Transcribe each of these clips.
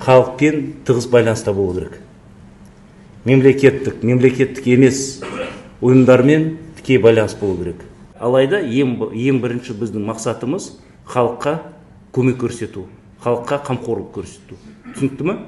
халықпен тығыз байланыста болу керек. Мемлекеттік емес ұйымдармен тікей байланыс болу керек. Алайда ең бірінші біздің мақсатымыз халыққа көмек көрсету, халыққа қамқорлық көрсету. Түсінікті ме?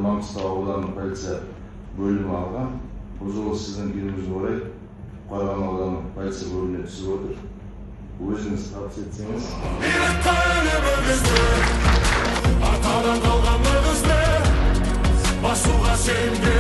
Маңғыстау ауданы полиция бөлімі алған. Бұл жолы сіздің келуіңізге орай Қарағанды ауданы полиция бөліміне түсіп отыр. Өзіңіз табыс етсеңіз. Атадан қалған маңызды басуға сенген